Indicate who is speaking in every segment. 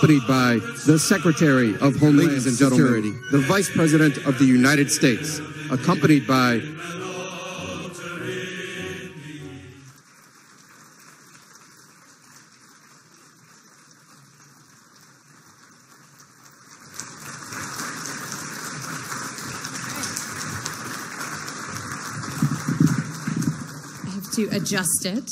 Speaker 1: accompanied by the Secretary of Homeland Security, the Vice President of the United States, accompanied by
Speaker 2: to adjust it.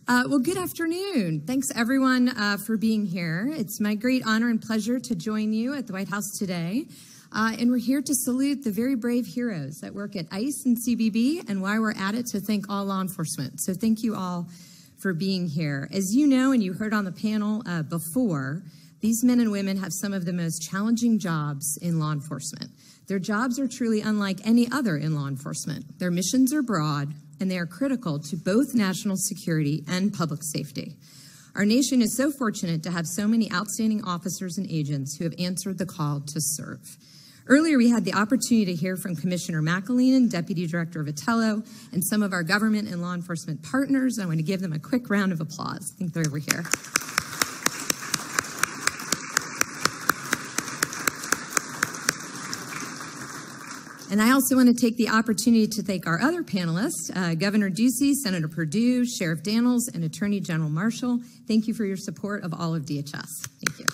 Speaker 2: Well, good afternoon. Thanks, everyone, for being here. It's my great honor and pleasure to join you at the White House today. And we're here to salute the very brave heroes that work at ICE and CBP, and while we're at it, to thank all law enforcement. So thank you all for being here. As you know, and you heard on the panel before, these men and women have some of the most challenging jobs in law enforcement. Their jobs are truly unlike any other in law enforcement. Their missions are broad, and they are critical to both national security and public safety. Our nation is so fortunate to have so many outstanding officers and agents who have answered the call to serve. Earlier, we had the opportunity to hear from Commissioner McAleenan, Deputy Director Vitello, and some of our government and law enforcement partners. I want to give them a quick round of applause. I think they're over here. And I also want to take the opportunity to thank our other panelists, Governor Ducey, Senator Perdue, Sheriff Daniels, and Attorney General Marshall. Thank you for your support of all of DHS. Thank you.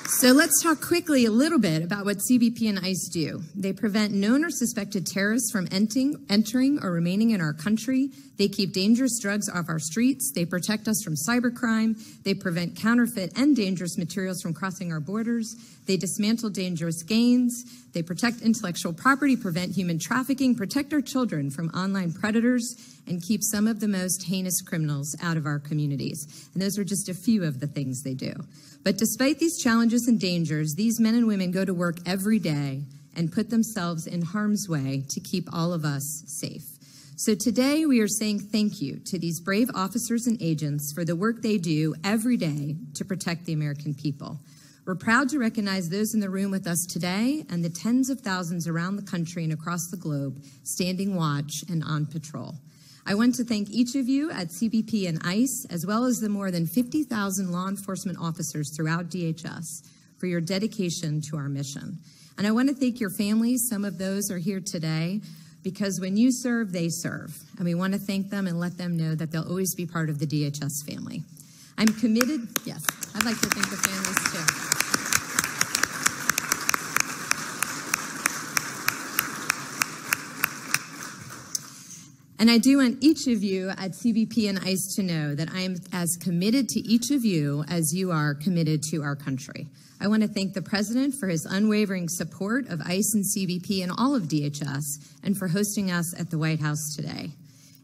Speaker 2: So let's talk quickly a little bit about what CBP and ICE do. They prevent known or suspected terrorists from entering or remaining in our country. They keep dangerous drugs off our streets. They protect us from cybercrime. They prevent counterfeit and dangerous materials from crossing our borders. They dismantle dangerous gangs. They protect intellectual property, prevent human trafficking, protect our children from online predators, and keep some of the most heinous criminals out of our communities. And those are just a few of the things they do. But despite these challenges and dangers, these men and women go to work every day and put themselves in harm's way to keep all of us safe. So today we are saying thank you to these brave officers and agents for the work they do every day to protect the American people. We're proud to recognize those in the room with us today and the tens of thousands around the country and across the globe standing watch and on patrol. I want to thank each of you at CBP and ICE, as well as the more than 50,000 law enforcement officers throughout DHS, for your dedication to our mission. And I want to thank your families. Some of those are here today, because when you serve, they serve. And we want to thank them and let them know that they'll always be part of the DHS family. I'm committed, yes, I'd like to thank the families too. And I do want each of you at CBP and ICE to know that I am as committed to each of you as you are committed to our country. I want to thank the President for his unwavering support of ICE and CBP and all of DHS, and for hosting us at the White House today.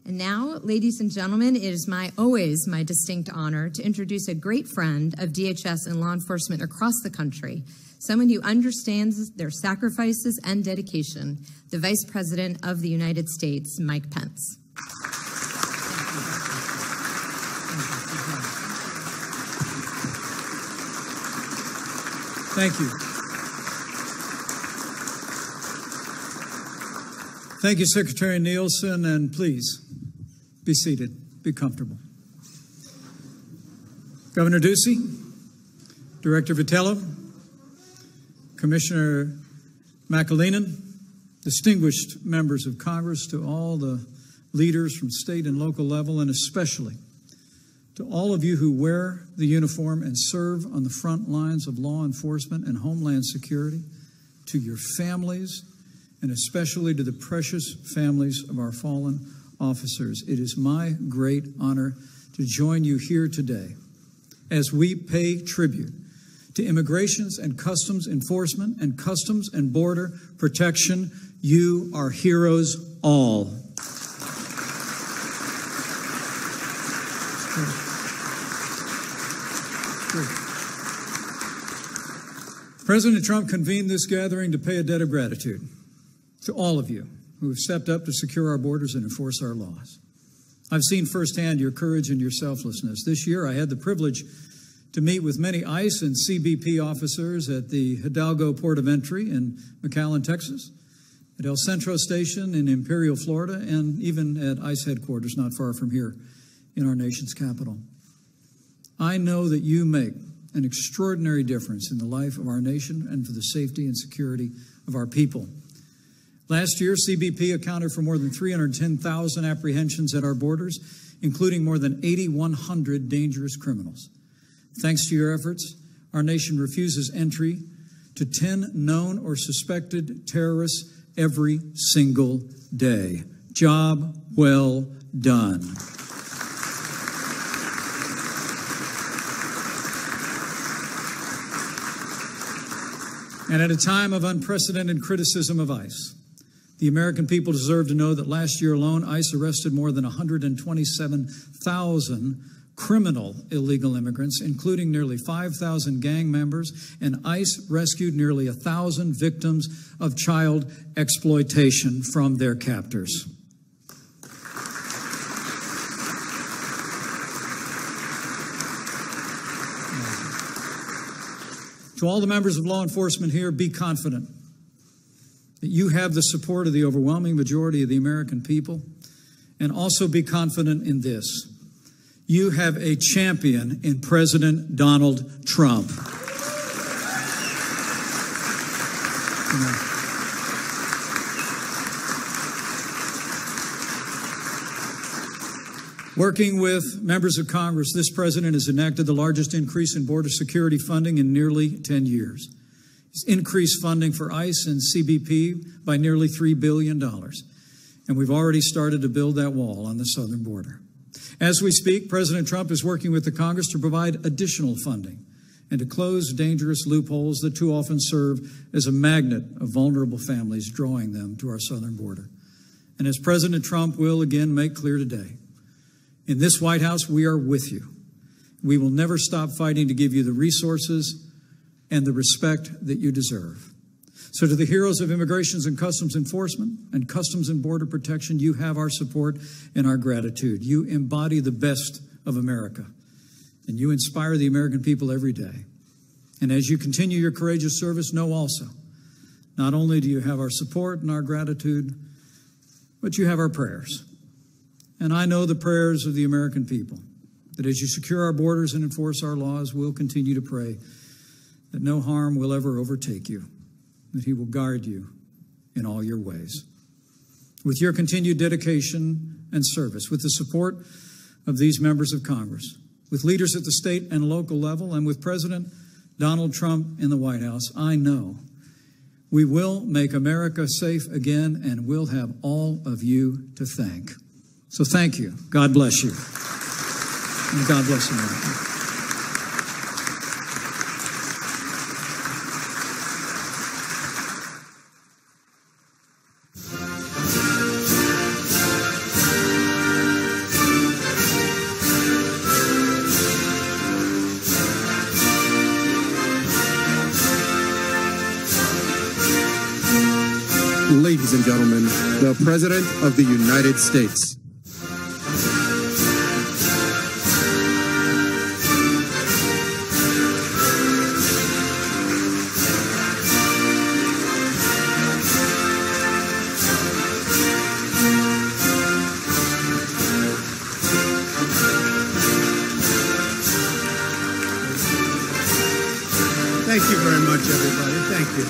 Speaker 2: And now, ladies and gentlemen, it is always my distinct honor to introduce a great friend of DHS and law enforcement across the country, someone who understands their sacrifices and dedication, the Vice President of the United States, Mike Pence.
Speaker 3: Thank you. Thank you, Secretary Nielsen, and please be seated, be comfortable. Governor Ducey, Director Vitello, Commissioner McAleenan, distinguished members of Congress, to all the leaders from state and local level, and especially to all of you who wear the uniform and serve on the front lines of law enforcement and homeland security, to your families, and especially to the precious families of our fallen officers. It is my great honor to join you here today as we pay tribute to Immigrations and Customs Enforcement and Customs and Border Protection. You are heroes all. President Trump convened this gathering to pay a debt of gratitude to all of you who have stepped up to secure our borders and enforce our laws. I've seen firsthand your courage and your selflessness. This year, I had the privilege to meet with many ICE and CBP officers at the Hidalgo Port of Entry in McAllen, Texas, at El Centro Station in Imperial, Florida, and even at ICE headquarters not far from here in our nation's capital. I know that you make an extraordinary difference in the life of our nation and for the safety and security of our people. Last year, CBP accounted for more than 310,000 apprehensions at our borders, including more than 8,100 dangerous criminals. Thanks to your efforts, our nation refuses entry to 10 known or suspected terrorists every single day. Job well done. And at a time of unprecedented criticism of ICE, the American people deserve to know that last year alone, ICE arrested more than 127,000 criminal illegal immigrants, including nearly 5,000 gang members, and ICE rescued nearly 1,000 victims of child exploitation from their captors. To all the members of law enforcement here, be confident that you have the support of the overwhelming majority of the American people, and also be confident in this. You have a champion in President Donald Trump. Working with members of Congress, this president has enacted the largest increase in border security funding in nearly 10 years. He's increased funding for ICE and CBP by nearly $3 billion. And we've already started to build that wall on the southern border. As we speak, President Trump is working with the Congress to provide additional funding and to close dangerous loopholes that too often serve as a magnet of vulnerable families, drawing them to our southern border. And as President Trump will again make clear today, in this White House, we are with you. We will never stop fighting to give you the resources and the respect that you deserve. So to the heroes of Immigration and Customs Enforcement and Customs and Border Protection, you have our support and our gratitude. You embody the best of America, and you inspire the American people every day. And as you continue your courageous service, know also, not only do you have our support and our gratitude, but you have our prayers. And I know the prayers of the American people, that as you secure our borders and enforce our laws, we'll continue to pray that no harm will ever overtake you, that he will guard you in all your ways. With your continued dedication and service, with the support of these members of Congress, with leaders at the state and local level, and with President Donald Trump in the White House, I know we will make America safe again, and we'll have all of you to thank. So thank you. God bless you. And God bless America.
Speaker 1: Ladies and gentlemen, the President of the United States.
Speaker 4: Thank you very much, everybody. Thank you.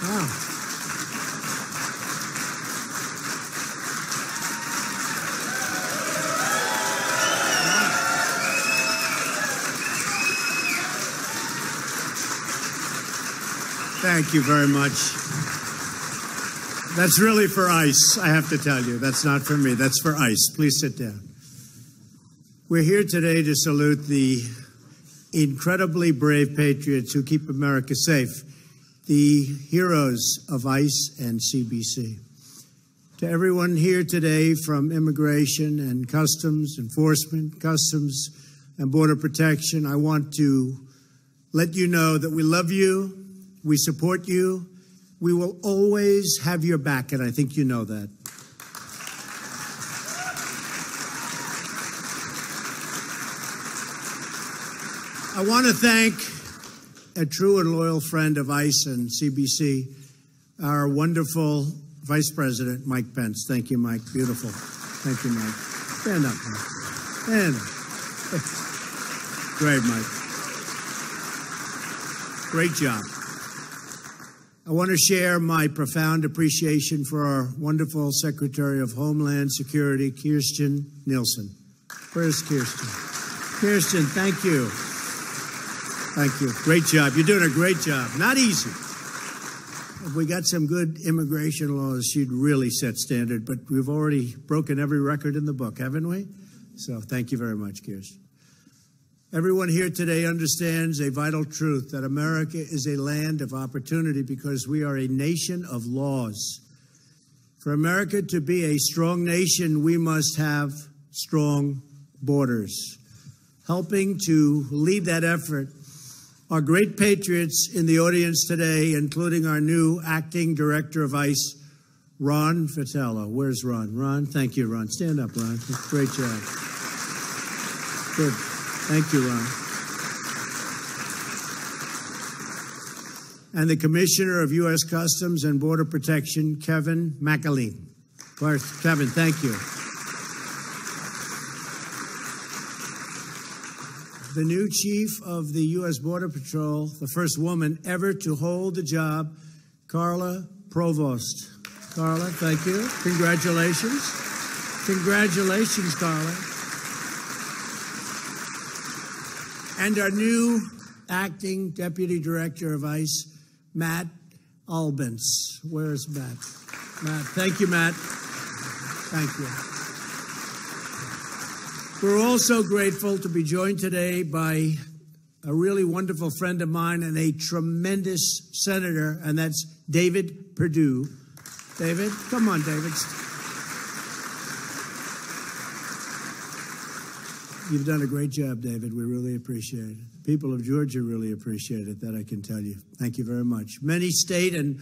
Speaker 4: Wow. Thank you very much. That's really for ICE, I have to tell you. That's not for me. That's for ICE. Please sit down. We're here today to salute the incredibly brave patriots who keep America safe, the heroes of ICE and CBC. To everyone here today from Immigration and Customs Enforcement, Customs and Border Protection, I want to let you know that we love you, we support you, we will always have your back, and I think you know that. I want to thank a true and loyal friend of ICE and CBC, our wonderful Vice President, Mike Pence. Thank you, Mike. Beautiful. Thank you, Mike. Stand up, Mike. Stand up. Great, Mike. Great job. I want to share my profound appreciation for our wonderful Secretary of Homeland Security, Kirstjen Nielsen. Where's Kirstjen? Kirstjen, thank you. Thank you. Great job. You're doing a great job. Not easy. If we got some good immigration laws, she'd really set standard, but we've already broken every record in the book, haven't we? So thank you very much, Kirstjen. Everyone here today understands a vital truth that America is a land of opportunity because we are a nation of laws. For America to be a strong nation, we must have strong borders. Helping to lead that effort are great patriots in the audience today, including our new acting director of ICE, Ron Vitello. Where's Ron? Ron, thank you, Ron. Stand up, Ron. Great job. Good. Thank you, Ron. And the Commissioner of U.S. Customs and Border Protection, Kevin McAleen. Kevin, thank you. The new chief of the U.S. Border Patrol, the first woman ever to hold the job, Carla Provost. Carla, thank you. Congratulations. Congratulations, Carla. And our new acting deputy director of ICE, Matt Albence. Where's Matt? Matt, thank you, Matt. Thank you. We're also grateful to be joined today by a really wonderful friend of mine and a tremendous senator, and that's David Perdue. David, come on, David. You've done a great job, David. We really appreciate it. People of Georgia really appreciate it, that I can tell you. Thank you very much. Many state and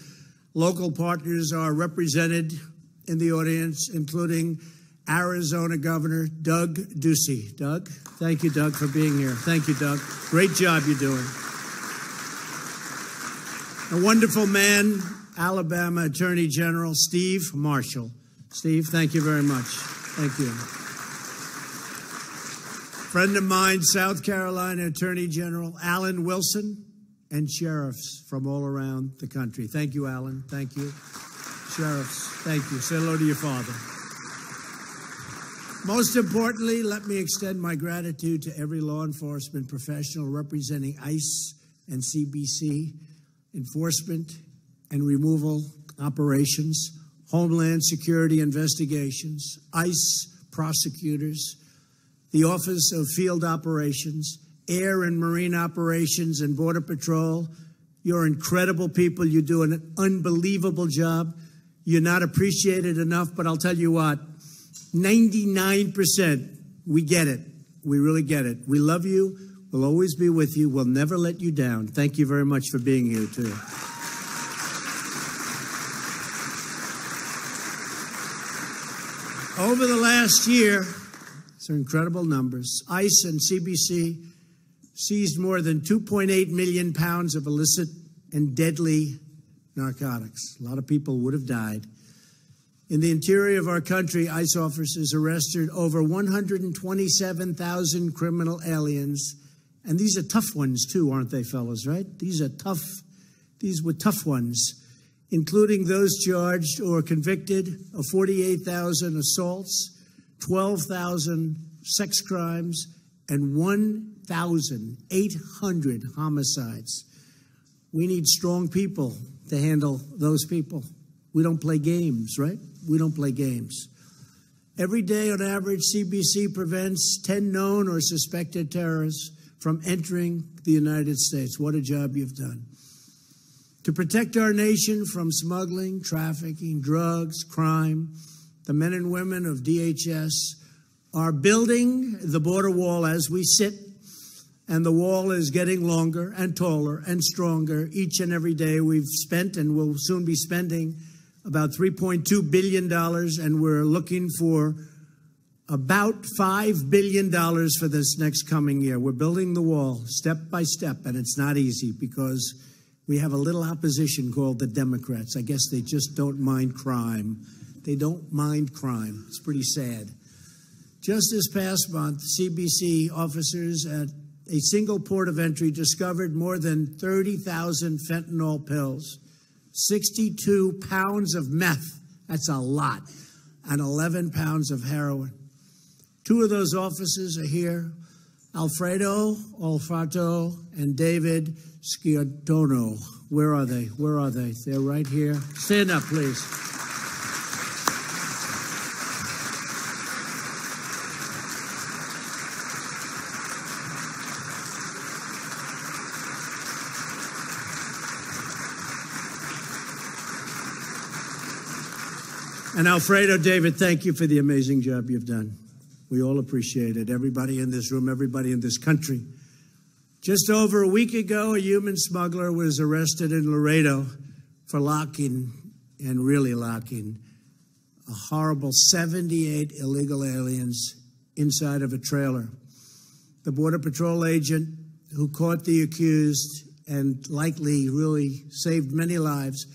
Speaker 4: local partners are represented in the audience, including Arizona Governor Doug Ducey. Doug, thank you, Doug, for being here. Thank you, Doug. Great job you're doing. A wonderful man, Alabama Attorney General Steve Marshall. Steve, thank you very much. Thank you. Friend of mine, South Carolina Attorney General Alan Wilson, and sheriffs from all around the country. Thank you, Alan. Thank you. Sheriffs, thank you. Say hello to your father. Most importantly, let me extend my gratitude to every law enforcement professional representing ICE and CBC, enforcement and removal operations, Homeland Security investigations, ICE prosecutors, the Office of Field Operations, Air and Marine Operations, and Border Patrol. You're incredible people. You do an unbelievable job. You're not appreciated enough, but I'll tell you what, 99%, we get it. We really get it. We love you. We'll always be with you. We'll never let you down. Thank you very much for being here, too. Over the last year, these are incredible numbers, ICE and CBC seized more than 2.8 million pounds of illicit and deadly narcotics. A lot of people would have died. In the interior of our country, ICE officers arrested over 127,000 criminal aliens. And these are tough ones, too, aren't they, fellas, right? These were tough ones, including those charged or convicted of 48,000 assaults, 12,000 sex crimes, and 1,800 homicides. We need strong people to handle those people. We don't play games, right? We don't play games. Every day, on average, CBC prevents 10 known or suspected terrorists from entering the United States. What a job you've done. To protect our nation from smuggling, trafficking, drugs, crime, the men and women of DHS are building the border wall as we sit, and the wall is getting longer and taller and stronger each and every day. We've spent and will soon be spending about $3.2 billion, and we're looking for about $5 billion for this next coming year. We're building the wall step by step, and it's not easy because we have a little opposition called the Democrats. I guess they just don't mind crime. They don't mind crime. It's pretty sad. Just this past month, CBC officers at a single port of entry discovered more than 30,000 fentanyl pills, 62 pounds of meth, that's a lot, and 11 pounds of heroin. Two of those officers are here, Alfredo Olfato and David Sciordono. Where are they? Where are they? They're right here. Stand up, please. And Alfredo, David, thank you for the amazing job you've done. We all appreciate it. Everybody in this room, everybody in this country. Just over a week ago, a human smuggler was arrested in Laredo for locking, and really locking, a horrible 78 illegal aliens inside of a trailer. The Border Patrol agent who caught the accused and likely really saved many lives,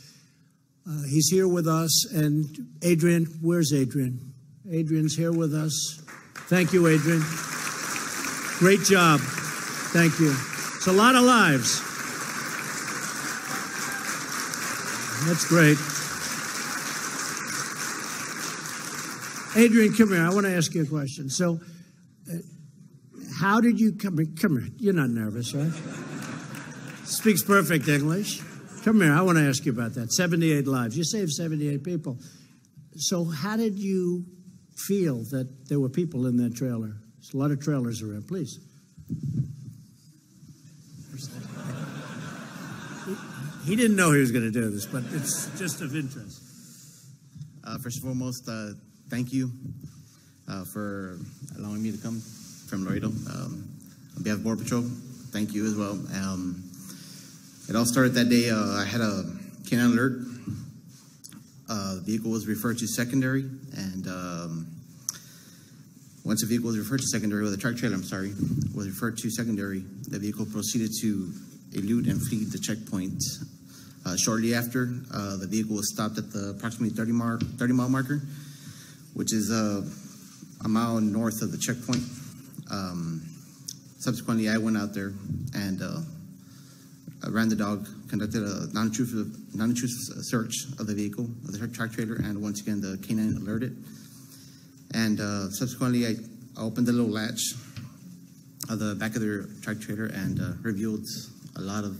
Speaker 4: he's here with us. And Adrian, where's Adrian? Adrian's here with us. Thank you, Adrian. Great job. Thank you. It's a lot of lives. That's great. Adrian, come here. I want to ask you a question. So, how did you come here? You're not nervous, right? Speaks perfect English. Come here. I want to ask you about that. 78 lives. You saved 78 people. So, how did you feel that there were people in that trailer? There's a lot of trailers around. Please. He didn't know he was going to do this, but it's just of interest.
Speaker 5: First and foremost, thank you for allowing me to come from Laredo. On behalf of Border Patrol, thank you as well. It all started that day. I had a canine alert. The vehicle was referred to secondary, and once the vehicle was referred to secondary, or the truck trailer, was referred to secondary, the vehicle proceeded to elude and flee the checkpoint. Shortly after, the vehicle was stopped at the approximately 30-mile marker, which is a mile north of the checkpoint. Subsequently, I went out there and ran the dog, conducted a non-intrusive search of the vehicle, of the truck trailer, and once again, the canine alerted. And subsequently, I opened the little latch of the back of the truck trailer and revealed a lot of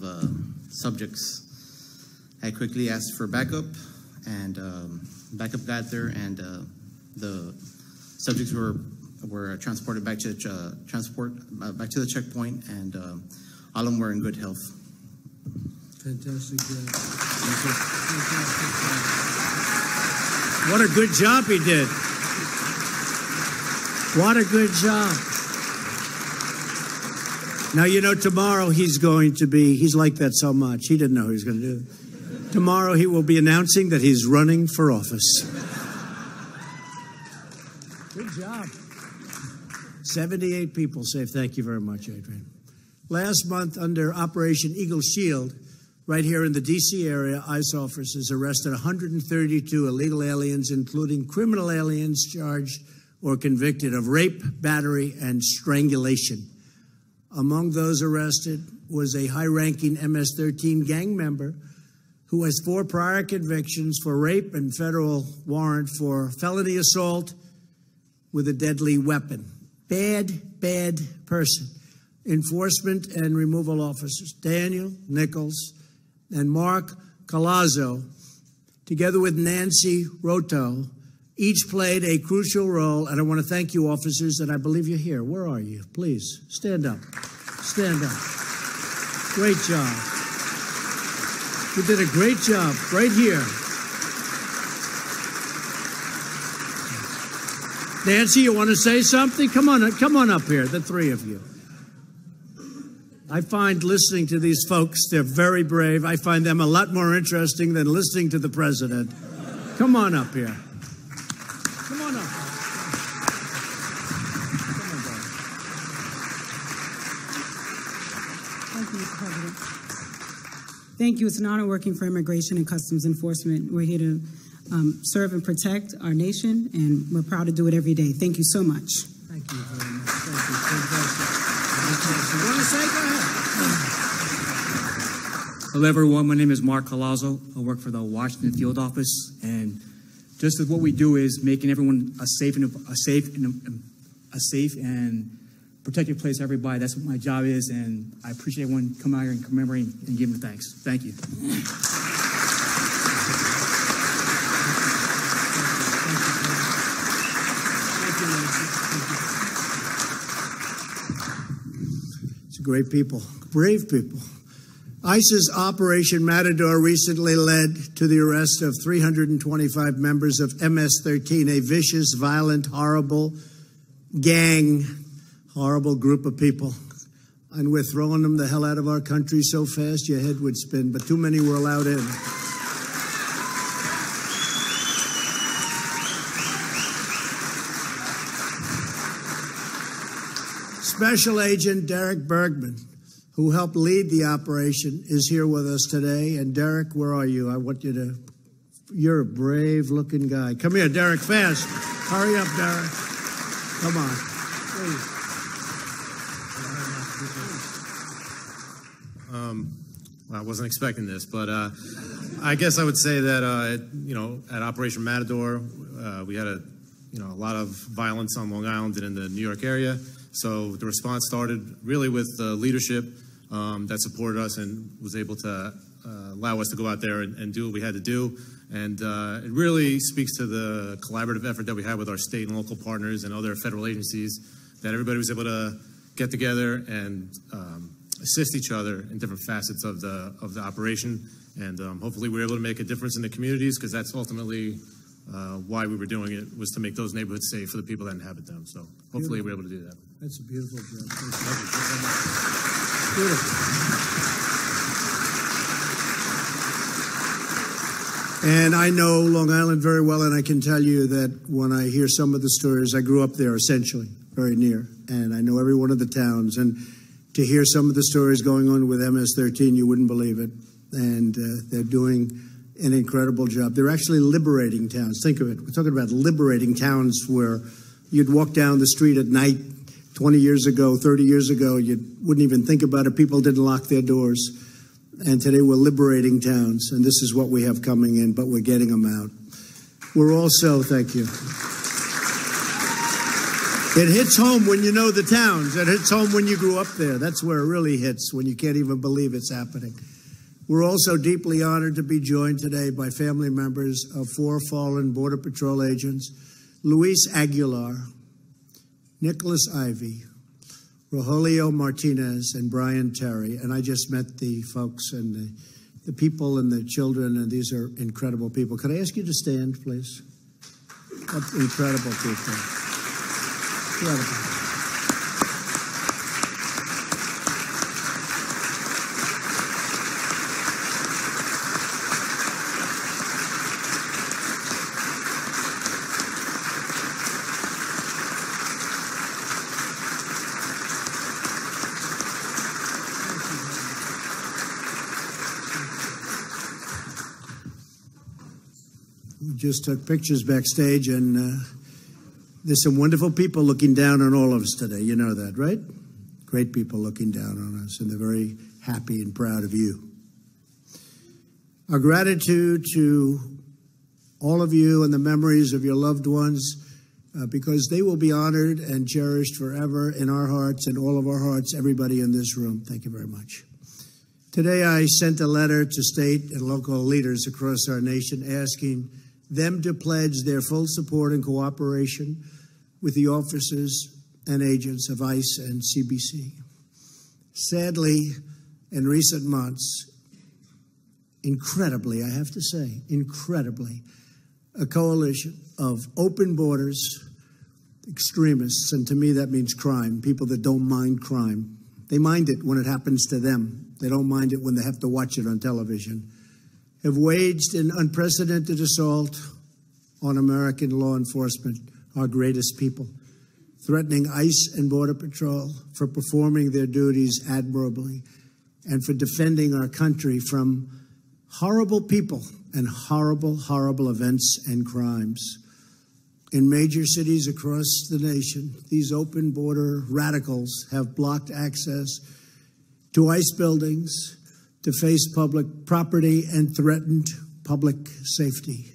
Speaker 5: subjects. I quickly asked for backup, and backup got there, and the subjects were transported back to the checkpoint, and all of them were in good health.
Speaker 4: Fantastic job. What a good job he did. What a good job. Now, you know, tomorrow he's like that so much. He didn't know he was going to do it. Tomorrow he will be announcing that he's running for office. Good job. 78 people saved. Thank you very much, Adrian. Last month, under Operation Eagle Shield, right here in the D.C. area, ICE officers arrested 132 illegal aliens, including criminal aliens charged or convicted of rape, battery, and strangulation. Among those arrested was a high-ranking MS-13 gang member who has 4 prior convictions for rape and federal warrant for felony assault with a deadly weapon. Bad, bad person. Enforcement and removal officers Daniel Nichols and Mark Colazzo, together with Nancy Roto, each played a crucial role, and I want to thank you, officers, and I believe you're here. Where are you? Please, stand up. Stand up. Great job. You did a great job right here. Nancy, you want to say something? Come on up here, the three of you. I find listening to these folks, they're very brave. I find them a lot more interesting than listening to the president. Come on up here. Come on up.
Speaker 6: Thank you. It's an honor working for Immigration and Customs Enforcement. We're here to serve and protect our nation, and we're proud to do it every day. Thank you so much.
Speaker 4: Thank you very much. Thank you. Fantastic. You want to say? Go ahead.
Speaker 7: Hello, everyone. My name is Mark Colazzo. I work for the Washington Field Office, and just as what we do is making everyone a safe and protected place for everybody. That's what my job is, and I appreciate everyone coming out here and commemorating and giving thanks. Thank you.
Speaker 4: It's great people, brave people. ICE's Operation Matador recently led to the arrest of 325 members of MS-13, a vicious, violent, horrible gang, horrible group of people. And we're throwing them the hell out of our country so fast your head would spin, but too many were allowed in. Special Agent Derek Bergman, who helped lead the operation, is here with us today. And Derek, where are you? I want you to, you're a brave-looking guy. Come here, Derek, fast. Hurry up, Derek. Come on, please.
Speaker 8: Well, I wasn't expecting this, but I guess I would say that, at Operation Matador, we had a lot of violence on Long Island and in the New York area. So the response started really with the leadership that supported us and was able to allow us to go out there and do what we had to do. And it really speaks to the collaborative effort that we had with our state and local partners and other federal agencies, that everybody was able to get together and assist each other in different facets of the operation. And hopefully we were able to make a difference in the communities, because that's ultimately why we were doing it, was to make those neighborhoods safe for the people that inhabit them. So hopefully we're able to do that.
Speaker 4: That's a beautiful job. Beautiful. And I know Long Island very well, and I can tell you that when I hear some of the stories, I grew up there essentially, very near, and I know every one of the towns. And to hear some of the stories going on with MS-13, you wouldn't believe it. And they're doing an incredible job. They're actually liberating towns. Think of it. We're talking about liberating towns where you'd walk down the street at night 20 years ago, 30 years ago, you wouldn't even think about it. People didn't lock their doors. And today we're liberating towns, and this is what we have coming in, but we're getting them out. We're also, thank you. It hits home when you know the towns. It hits home when you grew up there. That's where it really hits, when you can't even believe it's happening. We're also deeply honored to be joined today by family members of 4 fallen Border Patrol agents, Luis Aguilar, Nicholas Ivey, Rogelio Martinez, and Brian Terry. And I just met the folks and the people and the children, and these are incredible people. Could I ask you to stand, please? What incredible people. Incredible. Just took pictures backstage, and there's some wonderful people looking down on all of us today. You know that, right? Great people looking down on us, and they're very happy and proud of you. Our gratitude to all of you and the memories of your loved ones, because they will be honored and cherished forever in our hearts and all of our hearts, everybody in this room. Thank you very much. Today I sent a letter to state and local leaders across our nation asking them to pledge their full support and cooperation with the officers and agents of ICE and CBC. Sadly, in recent months, incredibly, I have to say, incredibly, a coalition of open borders, extremists, and to me that means crime, people that don't mind crime. They mind it when it happens to them. They don't mind it when they have to watch it on television. Have waged an unprecedented assault on American law enforcement, our greatest people, threatening ICE and Border Patrol for performing their duties admirably, and for defending our country from horrible people and horrible, horrible events and crimes. In major cities across the nation, these open border radicals have blocked access to ICE buildings, to face public property, and threatened public safety.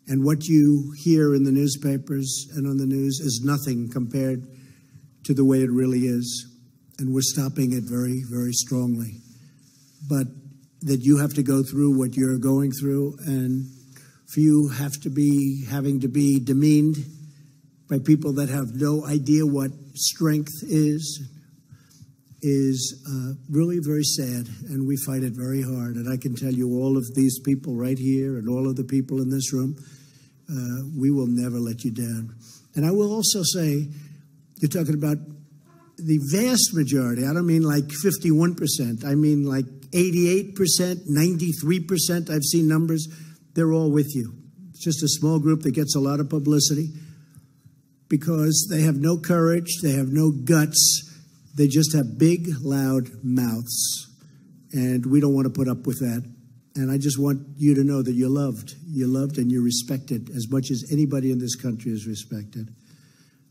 Speaker 4: And what you hear in the newspapers and on the news is nothing compared to the way it really is. And we're stopping it very, very strongly. But that you have to go through what you're going through, and for you having to be demeaned by people that have no idea what strength is really very sad, and we fight it very hard. And I can tell you, all of these people right here and all of the people in this room, we will never let you down. And I will also say, you're talking about the vast majority. I don't mean like 51%. I mean like 88%, 93%. I've seen numbers. They're all with you. It's just a small group that gets a lot of publicity because they have no courage. They have no guts. They just have big, loud mouths. And we don't want to put up with that. And I just want you to know that you're loved. You're loved and you're respected as much as anybody in this country is respected.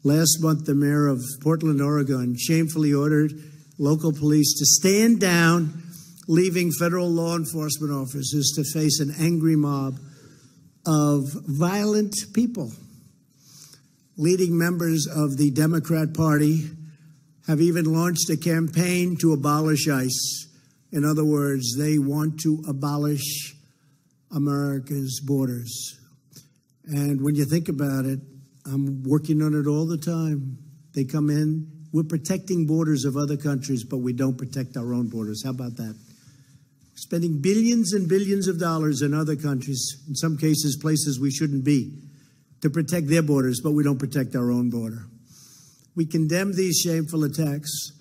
Speaker 4: Last month, the mayor of Portland, Oregon, shamefully ordered local police to stand down, leaving federal law enforcement officers to face an angry mob of violent people. Leading members of the Democrat Party have even launched a campaign to abolish ICE. In other words, they want to abolish America's borders. And when you think about it, I'm working on it all the time. They come in. We're protecting borders of other countries, but we don't protect our own borders. How about that? Spending billions and billions of dollars in other countries, in some cases places we shouldn't be, to protect their borders, but we don't protect our own border. We condemn these shameful attacks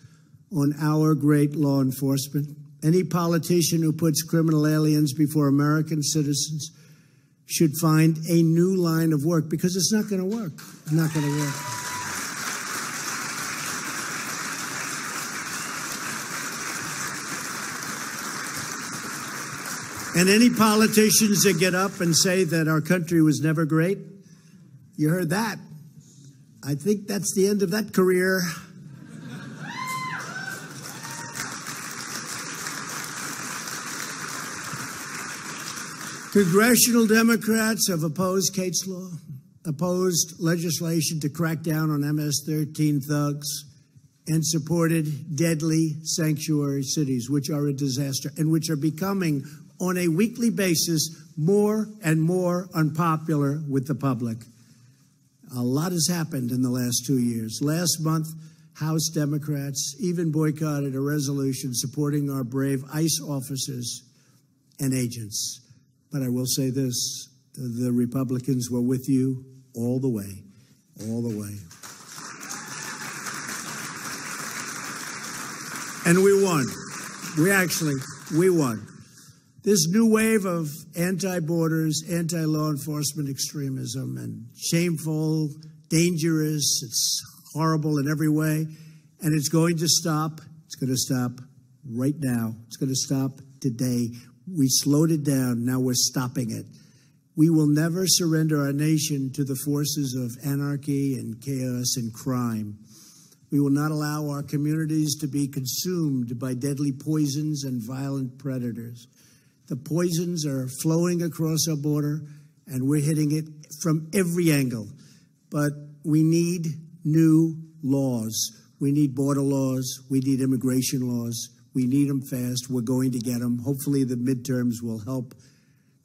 Speaker 4: on our great law enforcement. Any politician who puts criminal aliens before American citizens should find a new line of work, because it's not going to work. It's not going to work. And any politicians that get up and say that our country was never great, you heard that. I think that's the end of that career. Congressional Democrats have opposed Kate's Law, opposed legislation to crack down on MS-13 thugs, and supported deadly sanctuary cities, which are a disaster and which are becoming, on a weekly basis, more and more unpopular with the public. A lot has happened in the last 2 years. Last month, House Democrats even boycotted a resolution supporting our brave ICE officers and agents. But I will say this, the Republicans were with you all the way, all the way. And we won. We won. This new wave of anti-borders, anti-law enforcement extremism, and shameful, dangerous, it's horrible in every way, and it's going to stop. It's going to stop right now. It's going to stop today. We slowed it down. Now we're stopping it. We will never surrender our nation to the forces of anarchy and chaos and crime. We will not allow our communities to be consumed by deadly poisons and violent predators. The poisons are flowing across our border, and we're hitting it from every angle. But we need new laws. We need border laws. We need immigration laws. We need them fast. We're going to get them. Hopefully the midterms will help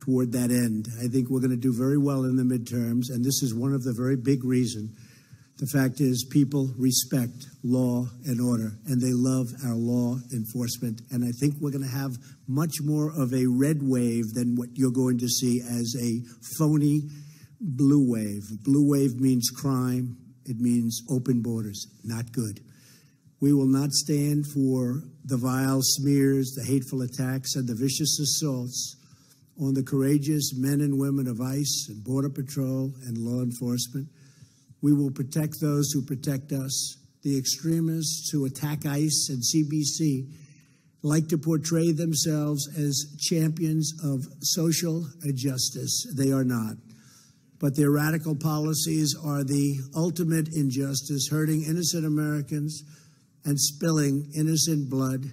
Speaker 4: toward that end. I think we're going to do very well in the midterms, and this is one of the very big reasons. The fact is, people respect law and order, and they love our law enforcement. And I think we're going to have much more of a red wave than what you're going to see as a phony blue wave. Blue wave means crime. It means open borders. Not good. We will not stand for the vile smears, the hateful attacks, and the vicious assaults on the courageous men and women of ICE and Border Patrol and law enforcement. We will protect those who protect us. The extremists who attack ICE and CBC like to portray themselves as champions of social justice. They are not. But their radical policies are the ultimate injustice, hurting innocent Americans and spilling innocent blood.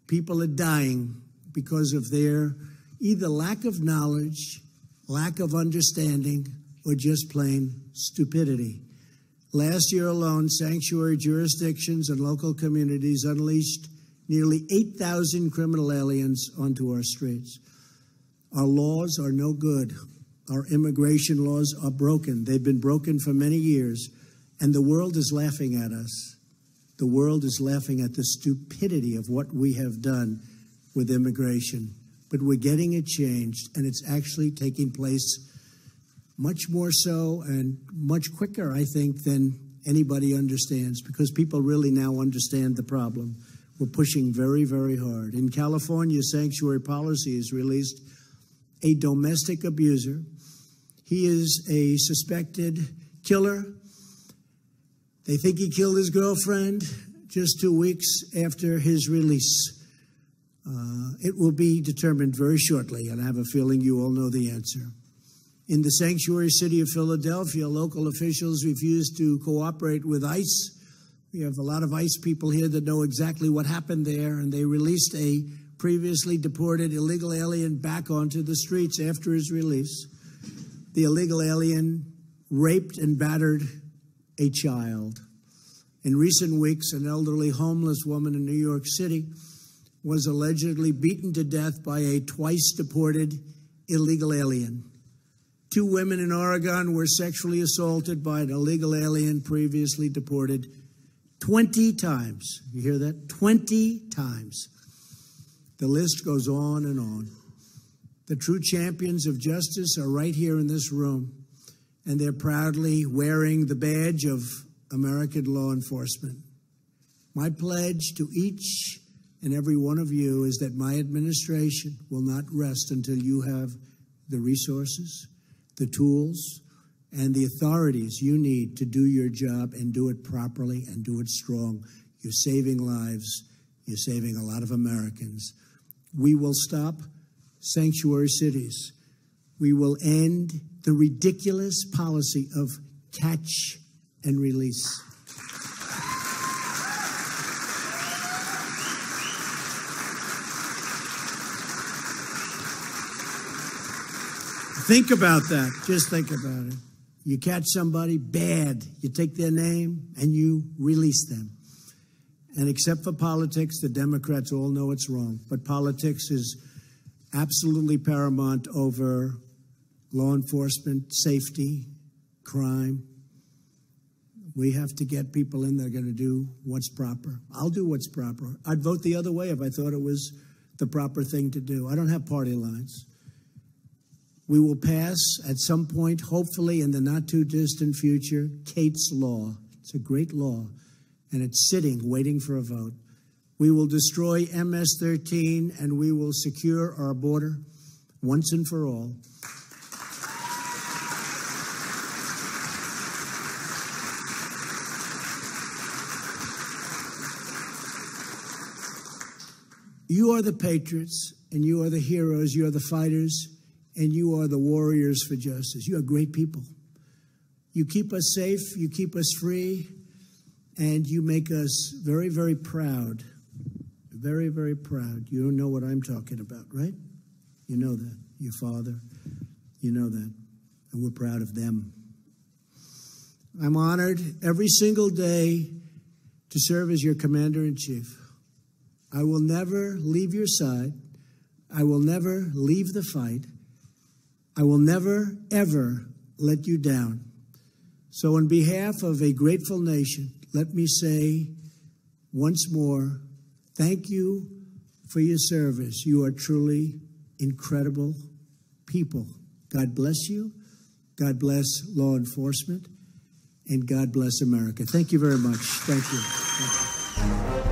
Speaker 4: People are dying because of their either lack of knowledge, lack of understanding, or just plain stupidity. Last year alone, sanctuary jurisdictions and local communities unleashed nearly 8,000 criminal aliens onto our streets. Our laws are no good. Our immigration laws are broken. They've been broken for many years, and the world is laughing at us. The world is laughing at the stupidity of what we have done with immigration. But we're getting it changed, and it's actually taking place much more so and much quicker, I think, than anybody understands, because people really now understand the problem. We're pushing very, very hard. In California, sanctuary policy has released a domestic abuser. He is a suspected killer. They think he killed his girlfriend just 2 weeks after his release. It will be determined very shortly, and I have a feeling you all know the answer. In the sanctuary city of Philadelphia, local officials refused to cooperate with ICE. We have a lot of ICE people here that know exactly what happened there, and they released a previously deported illegal alien back onto the streets after his release. The illegal alien raped and battered a child. In recent weeks, an elderly homeless woman in New York City was allegedly beaten to death by a twice-deported illegal alien. 2 women in Oregon were sexually assaulted by an illegal alien previously deported 20 times. You hear that? 20 times. The list goes on and on. The true champions of justice are right here in this room, and they're proudly wearing the badge of American law enforcement. My pledge to each and every one of you is that my administration will not rest until you have the resources, the tools, and the authorities you need to do your job and do it properly and do it strong. You're saving lives. You're saving a lot of Americans. We will stop sanctuary cities. We will end the ridiculous policy of catch and release. Think about that. Just think about it. You catch somebody bad, you take their name, and you release them. And except for politics, the Democrats all know it's wrong. But politics is absolutely paramount over law enforcement, safety, crime. We have to get people in that are going to do what's proper. I'll do what's proper. I'd vote the other way if I thought it was the proper thing to do. I don't have party lines. We will pass at some point, hopefully in the not-too-distant future, Kate's Law. It's a great law, and it's sitting, waiting for a vote. We will destroy MS-13, and we will secure our border once and for all. You are the patriots, and you are the heroes, you are the fighters, and you are the warriors for justice. You are great people. You keep us safe, you keep us free, and you make us very, very proud. Very, very proud. You know what I'm talking about, right? You know that. Your father, you know that. And we're proud of them. I'm honored every single day to serve as your commander-in-chief. I will never leave your side. I will never leave the fight. I will never, ever let you down. So on behalf of a grateful nation, let me say once more, thank you for your service. You are truly incredible people. God bless you. God bless law enforcement. And God bless America. Thank you very much. Thank you. Thank you.